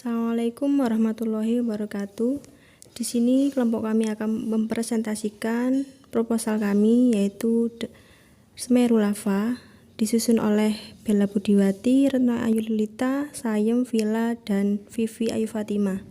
Assalamualaikum warahmatullahi wabarakatuh. Di sini kelompok kami akan mempresentasikan proposal kami yaitu Semeru Lava disusun oleh Bella Budiwati, Retno Ayu Lilita, Sayem Villa, dan Vivi Ayu Fatimah.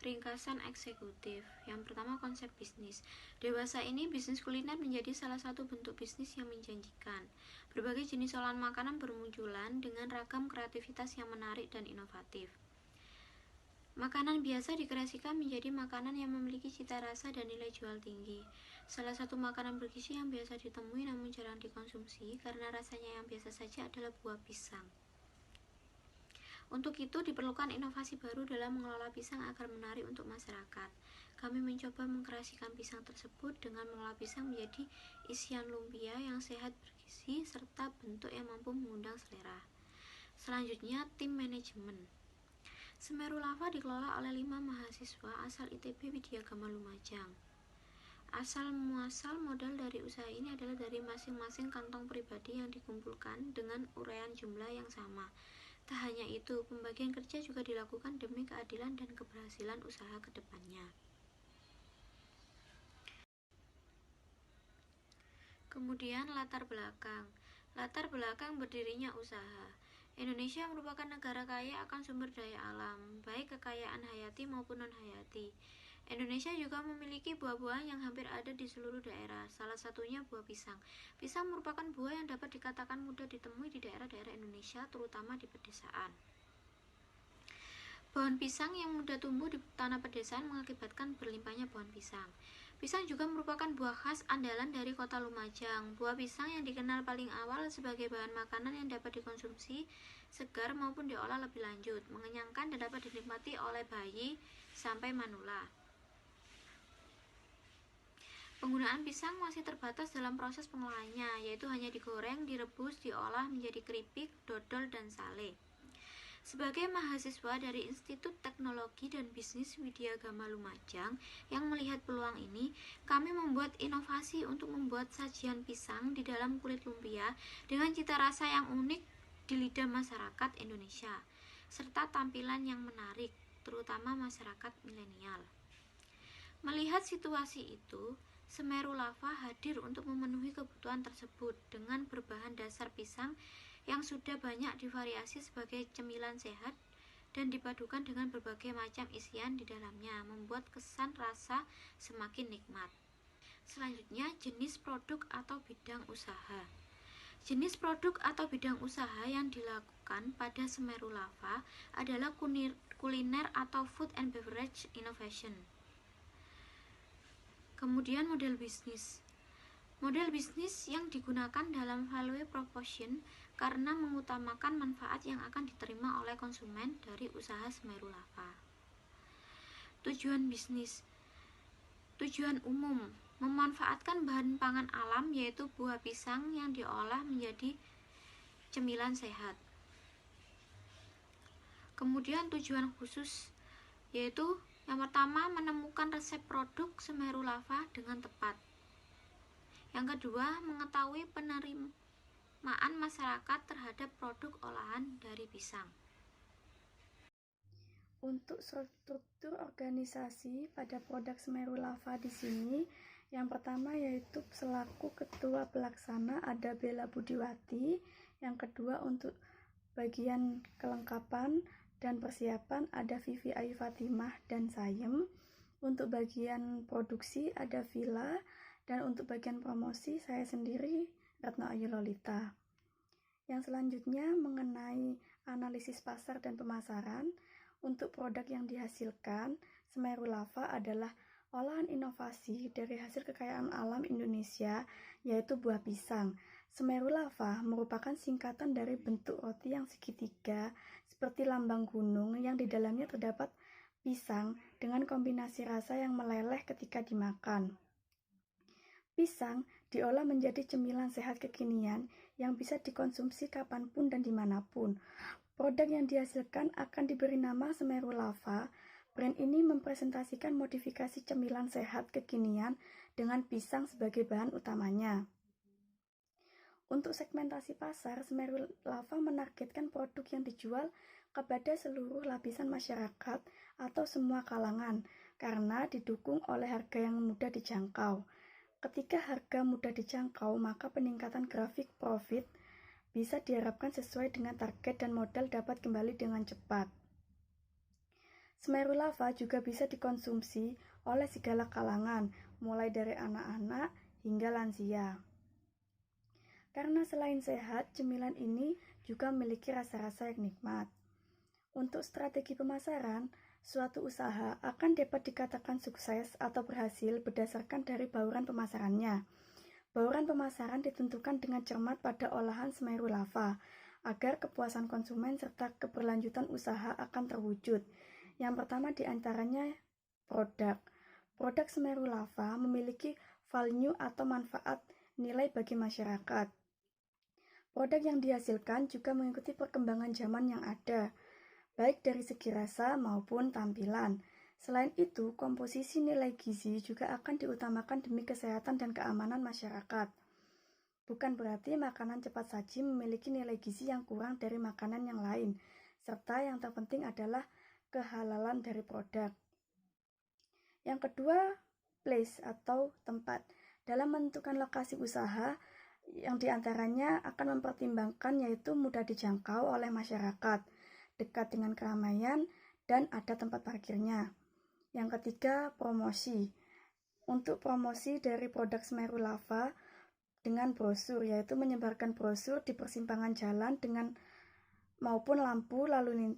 Ringkasan eksekutif. Yang pertama, konsep bisnis. Dewasa ini bisnis kuliner menjadi salah satu bentuk bisnis yang menjanjikan. Berbagai jenis olahan makanan bermunculan dengan ragam kreativitas yang menarik dan inovatif. Makanan biasa dikreasikan menjadi makanan yang memiliki cita rasa dan nilai jual tinggi. Salah satu makanan bergizi yang biasa ditemui namun jarang dikonsumsi karena rasanya yang biasa saja adalah buah pisang. Untuk itu diperlukan inovasi baru dalam mengelola pisang agar menarik untuk masyarakat. Kami mencoba mengkreasikan pisang tersebut dengan mengolah pisang menjadi isian lumpia yang sehat bergizi serta bentuk yang mampu mengundang selera. Selanjutnya, tim manajemen. Semeru Lava dikelola oleh 5 mahasiswa asal ITB Widyagama Lumajang. Asal muasal modal dari usaha ini adalah dari masing-masing kantong pribadi yang dikumpulkan dengan uraian jumlah yang sama. Tak hanya itu, pembagian kerja juga dilakukan demi keadilan dan keberhasilan usaha ke depannya. Kemudian latar belakang. Latar belakang berdirinya usaha. Indonesia merupakan negara kaya akan sumber daya alam, baik kekayaan hayati maupun non-hayati. Indonesia juga memiliki buah-buahan yang hampir ada di seluruh daerah, salah satunya buah pisang. Pisang merupakan buah yang dapat dikatakan mudah ditemui di daerah-daerah Indonesia, terutama di pedesaan. Pohon pisang yang mudah tumbuh di tanah pedesaan mengakibatkan berlimpahnya pohon pisang. Pisang juga merupakan buah khas andalan dari kota Lumajang. Buah pisang yang dikenal paling awal sebagai bahan makanan yang dapat dikonsumsi segar maupun diolah lebih lanjut, mengenyangkan dan dapat dinikmati oleh bayi sampai manula. Penggunaan pisang masih terbatas dalam proses pengolahannya, yaitu hanya digoreng, direbus, diolah menjadi keripik, dodol, dan sale. Sebagai mahasiswa dari Institut Teknologi dan Bisnis Widyagama Lumajang yang melihat peluang ini, kami membuat inovasi untuk membuat sajian pisang di dalam kulit lumpia dengan cita rasa yang unik di lidah masyarakat Indonesia, serta tampilan yang menarik, terutama masyarakat milenial. Melihat situasi itu, Semeru Lava hadir untuk memenuhi kebutuhan tersebut dengan berbahan dasar pisang yang sudah banyak divariasi sebagai cemilan sehat dan dipadukan dengan berbagai macam isian di dalamnya, membuat kesan rasa semakin nikmat. Selanjutnya, jenis produk atau bidang usaha. Jenis produk atau bidang usaha yang dilakukan pada Semeru Lava adalah kuliner atau food and beverage innovation. Kemudian model bisnis. Model bisnis yang digunakan dalam value proposition karena mengutamakan manfaat yang akan diterima oleh konsumen dari usaha Semeru Lava. Tujuan bisnis. Tujuan umum, memanfaatkan bahan pangan alam yaitu buah pisang yang diolah menjadi cemilan sehat. Kemudian tujuan khusus yaitu yang pertama, menemukan resep produk Semeru Lava dengan tepat. Yang kedua, mengetahui penerimaan masyarakat terhadap produk olahan dari pisang. Untuk struktur organisasi pada produk Semeru Lava di sini, yang pertama yaitu selaku ketua pelaksana ada Bella Budiwati, yang kedua untuk bagian kelengkapan dan persiapan ada Vivi Ayu Fatimah dan Sayem, untuk bagian produksi ada Villa, dan untuk bagian promosi saya sendiri Retno Ayu Lilita. Yang selanjutnya mengenai analisis pasar dan pemasaran. Untuk produk yang dihasilkan, Semeru Lava adalah olahan inovasi dari hasil kekayaan alam Indonesia, yaitu buah pisang. Semeru lava merupakan singkatan dari bentuk roti yang segitiga seperti lambang gunung yang di dalamnya terdapat pisang dengan kombinasi rasa yang meleleh ketika dimakan. Pisang diolah menjadi cemilan sehat kekinian yang bisa dikonsumsi kapanpun dan dimanapun. Produk yang dihasilkan akan diberi nama Semeru Lava. Brand ini mempresentasikan modifikasi cemilan sehat kekinian dengan pisang sebagai bahan utamanya. Untuk segmentasi pasar, Semeru Lava menargetkan produk yang dijual kepada seluruh lapisan masyarakat atau semua kalangan karena didukung oleh harga yang mudah dijangkau. Ketika harga mudah dijangkau, maka peningkatan grafik profit bisa diharapkan sesuai dengan target dan modal dapat kembali dengan cepat. Semeru Lava juga bisa dikonsumsi oleh segala kalangan, mulai dari anak-anak hingga lansia. Karena selain sehat, cemilan ini juga memiliki rasa-rasa yang nikmat. Untuk strategi pemasaran, suatu usaha akan dapat dikatakan sukses atau berhasil berdasarkan dari bauran pemasarannya. Bauran pemasaran ditentukan dengan cermat pada olahan Semeru Lava, agar kepuasan konsumen serta keberlanjutan usaha akan terwujud. Yang pertama di antaranya produk. Produk Semeru Lava memiliki value atau manfaat nilai bagi masyarakat. Produk yang dihasilkan juga mengikuti perkembangan zaman yang ada, baik dari segi rasa maupun tampilan. Selain itu, komposisi nilai gizi juga akan diutamakan demi kesehatan dan keamanan masyarakat. Bukan berarti makanan cepat saji memiliki nilai gizi yang kurang dari makanan yang lain, serta yang terpenting adalah kehalalan dari produk. Yang kedua, place atau tempat. Dalam menentukan lokasi usaha, yang diantaranya akan mempertimbangkan yaitu mudah dijangkau oleh masyarakat, dekat dengan keramaian, dan ada tempat parkirnya. Yang ketiga, promosi. Untuk promosi dari produk Semeru Lava dengan brosur, yaitu menyebarkan brosur di persimpangan jalan dengan maupun lampu lalu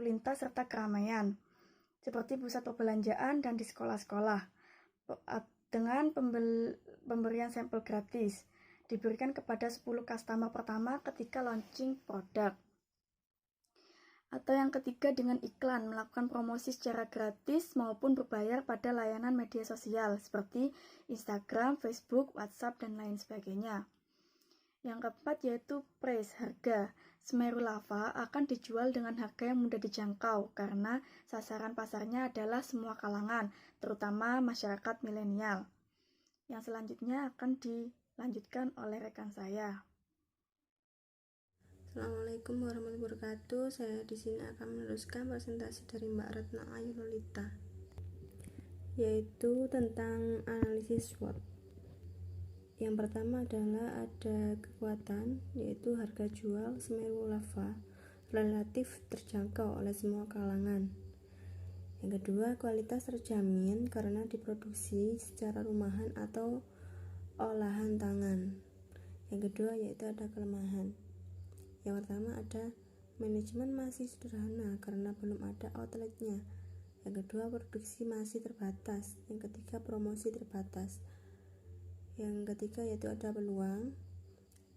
lintas serta keramaian, seperti pusat perbelanjaan dan di sekolah-sekolah, dengan pemberian sampel gratis diberikan kepada 10 customer pertama ketika launching produk. Atau yang ketiga dengan iklan, melakukan promosi secara gratis maupun berbayar pada layanan media sosial seperti Instagram, Facebook, WhatsApp, dan lain sebagainya. Yang keempat yaitu price, harga. Semeru Lava akan dijual dengan harga yang mudah dijangkau karena sasaran pasarnya adalah semua kalangan, terutama masyarakat milenial. Yang selanjutnya akan dilanjutkan oleh rekan saya. Assalamualaikum warahmatullahi wabarakatuh. Saya di sini akan meneruskan presentasi dari Mbak Retna Ayu Lolita, yaitu tentang analisis SWOT. Yang pertama adalah ada kekuatan, yaitu harga jual Semeru Lava relatif terjangkau oleh semua kalangan. Yang kedua, kualitas terjamin karena diproduksi secara rumahan atau olahan tangan. Yang kedua yaitu ada kelemahan. Yang pertama ada manajemen masih sederhana karena belum ada outletnya. Yang kedua, produksi masih terbatas. Yang ketiga, promosi terbatas. Yang ketiga yaitu ada peluang.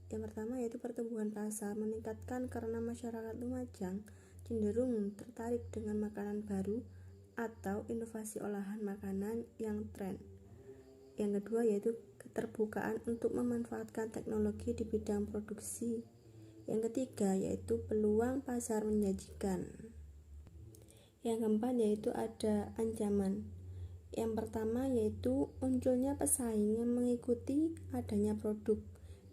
Yang pertama yaitu pertumbuhan pasar meningkatkan karena masyarakat Lumajang cenderung tertarik dengan makanan baru atau inovasi olahan makanan yang tren. Yang kedua yaitu keterbukaan untuk memanfaatkan teknologi di bidang produksi. Yang ketiga yaitu peluang pasar menjanjikan. Yang keempat yaitu ada ancaman. Yang pertama yaitu munculnya pesaing yang mengikuti adanya produk.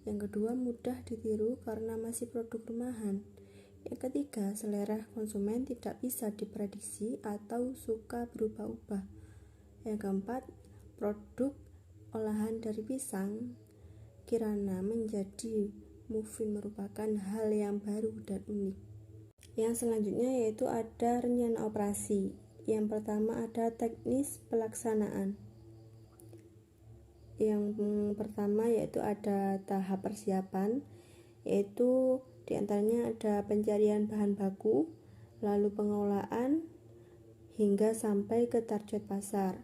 Yang kedua, mudah ditiru karena masih produk rumahan. Yang ketiga, selera konsumen tidak bisa diprediksi atau suka berubah-ubah. Yang keempat, produk olahan dari pisang kirana menjadi muffin merupakan hal yang baru dan unik. Yang selanjutnya yaitu ada rencana operasi. Yang pertama ada teknis pelaksanaan. Yang pertama yaitu ada tahap persiapan, yaitu diantaranya ada pencarian bahan baku, lalu pengelolaan hingga sampai ke target pasar.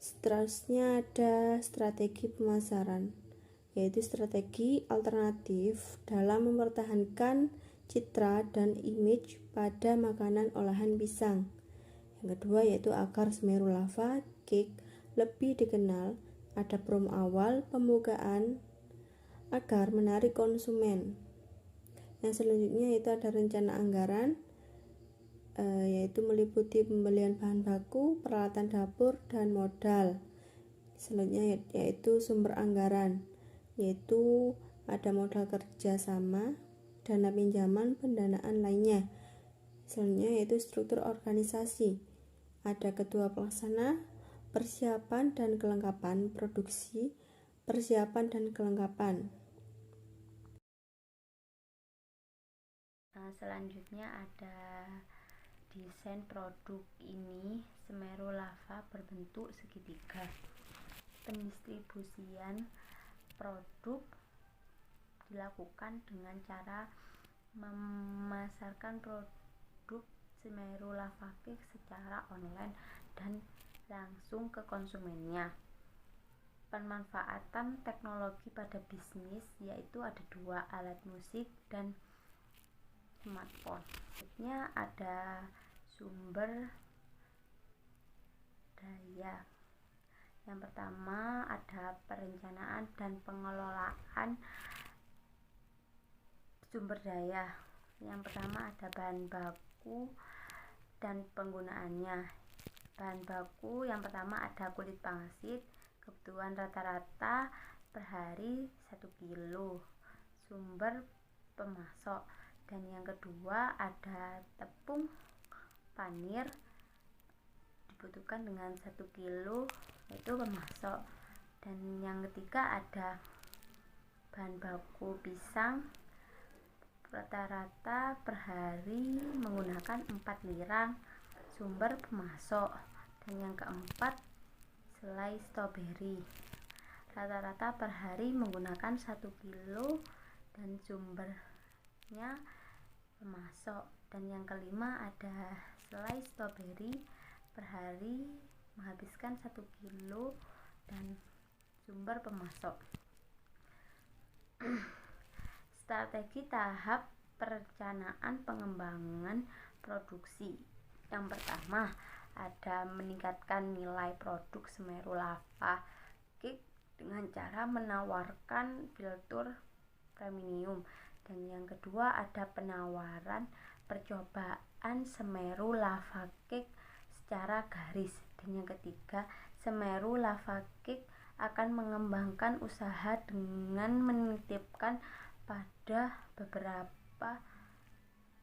Seterusnya ada strategi pemasaran. yaitu strategi alternatif dalam mempertahankan citra dan image pada makanan olahan pisang. Yang kedua yaitu agar Semeru Lava Cake lebih dikenal, ada promo awal pembukaan agar menarik konsumen. Yang selanjutnya yaitu ada rencana anggaran, yaitu meliputi pembelian bahan baku, peralatan dapur, dan modal. Selanjutnya yaitu sumber anggaran, yaitu ada modal kerja sama, dana pinjaman, pendanaan lainnya. Selanjutnya yaitu struktur organisasi, ada ketua pelaksana, persiapan dan kelengkapan produksi, persiapan dan kelengkapan. Selanjutnya ada desain produk ini. Semeru Lava berbentuk segitiga. Pendistribusian produk dilakukan dengan cara memasarkan produk Semeru Lava Cake secara online dan langsung ke konsumennya. Pemanfaatan teknologi pada bisnis yaitu ada 2, alat musik dan smartphone. Selanjutnya ada sumber daya. Yang pertama ada perencanaan dan pengelolaan sumber daya. Yang pertama ada bahan baku dan penggunaannya. Bahan baku yang pertama ada kulit pangsit, kebutuhan rata-rata per hari 1 kilo. Sumber pemasok. Dan yang kedua ada tepung panir, dibutuhkan dengan 1 kilo, yaitu pemasok. Dan yang ketiga ada bahan baku pisang, rata-rata per hari menggunakan 4 lirang, sumber pemasok. Dan yang keempat selai stroberi, rata-rata per hari menggunakan 1 kilo dan sumbernya pemasok. Dan yang kelima ada selai stroberi, per hari menghabiskan 1 kilo dan sumber pemasok. Strategi tahap perencanaan pengembangan produksi. Yang pertama ada meningkatkan nilai produk Semeru Lava Cake dengan cara menawarkan fitur premium. Dan yang kedua ada penawaran percobaan Semeru Lava Cake secara garis. Dan yang ketiga, Semeru Lava Cake akan mengembangkan usaha dengan menitipkan pada beberapa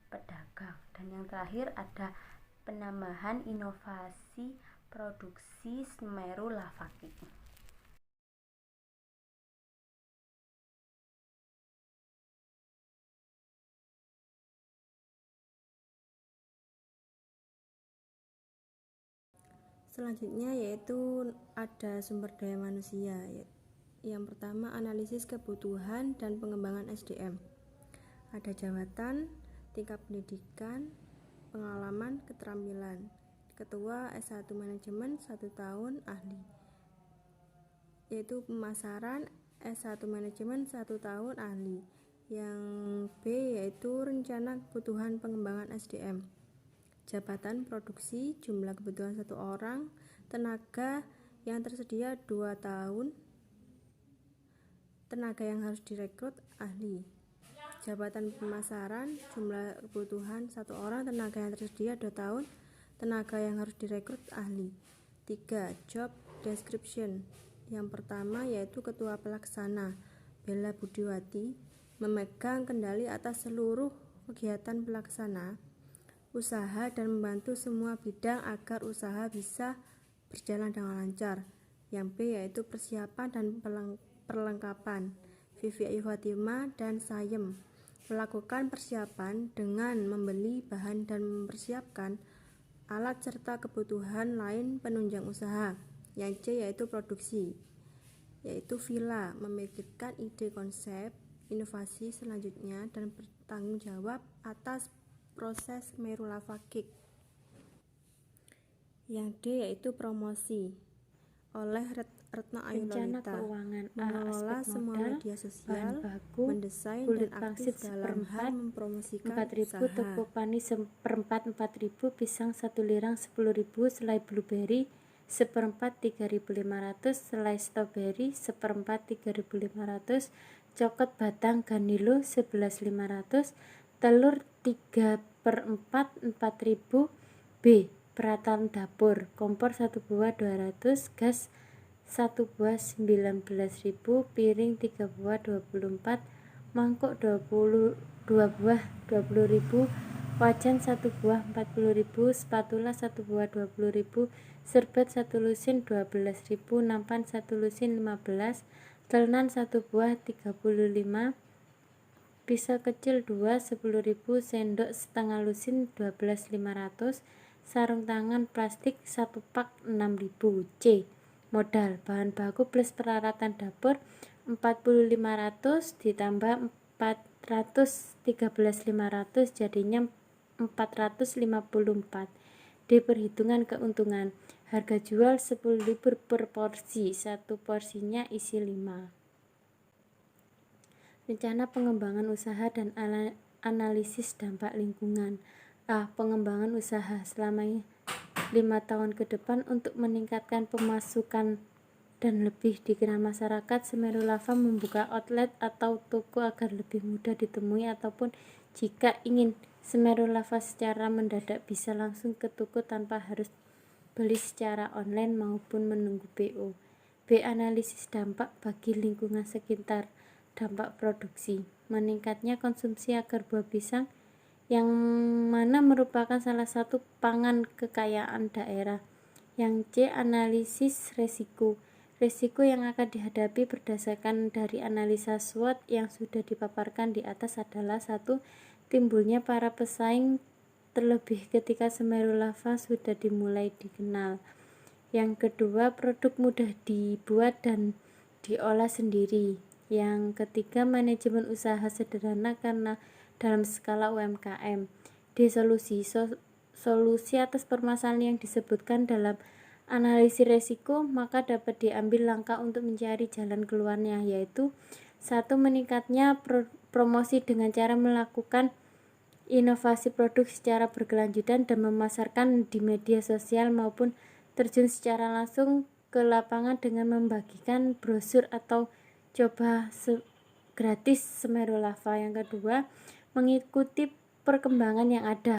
pedagang. Dan yang terakhir ada penambahan inovasi produksi Semeru Lava Cake. Selanjutnya yaitu ada sumber daya manusia. Yang pertama analisis kebutuhan dan pengembangan SDM. Ada jabatan, tingkat pendidikan, pengalaman, keterampilan. Ketua S1 manajemen 1 tahun ahli, yaitu pemasaran S1 manajemen 1 tahun ahli. Yang B yaitu rencana kebutuhan pengembangan SDM. Jabatan produksi, jumlah kebutuhan 1 orang, tenaga yang tersedia 2 tahun, tenaga yang harus direkrut ahli. Jabatan pemasaran, jumlah kebutuhan 1 orang, tenaga yang tersedia 2 tahun, tenaga yang harus direkrut ahli. 3. Job description. Yang pertama yaitu ketua pelaksana Bella Budiwati, memegang kendali atas seluruh kegiatan pelaksana usaha dan membantu semua bidang agar usaha bisa berjalan dengan lancar. Yang B yaitu persiapan dan perlengkapan Vivi Ayu Fatima dan Sayem, melakukan persiapan dengan membeli bahan dan mempersiapkan alat serta kebutuhan lain penunjang usaha. Yang C yaitu produksi, yaitu Villa, memikirkan ide konsep inovasi selanjutnya dan bertanggung jawab atas proses Semeru Lava Cake. Yang D yaitu promosi, oleh Retno Ayu Rencana Lolita, keuangan A. mengelola Aspek semua modal, media bahan sosial, baku, mendesain kulit dan pangsit aktif dalam hal 1/4, mempromosikan 4.000, usaha. toko pani 1/4 4.000, pisang 1 lirang 10.000, selai blueberry 1/4 3.500, selai strawberry 1/4 3.500, coklat batang ganilo 11.500, telur 3/4 4.000. B. Peralatan dapur, kompor 1 buah 200, gas 1 buah 19.000, piring 3 buah 24, mangkok 2 buah 20.000, wajan 1 buah 40.000, spatula 1 buah 20.000, serbet 1 lusin 12.000, nampan 1 lusin 15, telenan 1 buah 35, pisau kecil 2 10.000, sendok setengah lusin 12.500, sarung tangan plastik 1 pak 6.000. C. Modal, bahan baku plus peralatan dapur 40.500 ditambah 400 13.500 jadinya 454. D. Perhitungan keuntungan, harga jual 10.000 per porsi, satu porsinya isi 5. Rencana pengembangan usaha dan analisis dampak lingkungan. A. Pengembangan usaha selama 5 tahun ke depan untuk meningkatkan pemasukan dan lebih dikenal masyarakat. Semeru Lava membuka outlet atau toko agar lebih mudah ditemui, ataupun jika ingin Semeru Lava secara mendadak bisa langsung ke toko tanpa harus beli secara online maupun menunggu PO. B. Analisis dampak bagi lingkungan sekitar. Dampak produksi, meningkatnya konsumsi agar buah pisang yang mana merupakan salah satu pangan kekayaan daerah. Yang C. Analisis resiko, risiko yang akan dihadapi berdasarkan dari analisa SWOT yang sudah dipaparkan di atas adalah 1. Timbulnya para pesaing terlebih ketika Semeru Lava sudah dimulai dikenal. Yang kedua, produk mudah dibuat dan diolah sendiri. Yang ketiga, manajemen usaha sederhana karena dalam skala UMKM. D. Solusi atas permasalahan yang disebutkan dalam analisis resiko, maka dapat diambil langkah untuk mencari jalan keluarnya, yaitu 1. Meningkatnya promosi dengan cara melakukan inovasi produk secara berkelanjutan dan memasarkan di media sosial, maupun terjun secara langsung ke lapangan dengan membagikan brosur atau coba gratis Semeru Lava. Yang kedua, mengikuti perkembangan yang ada,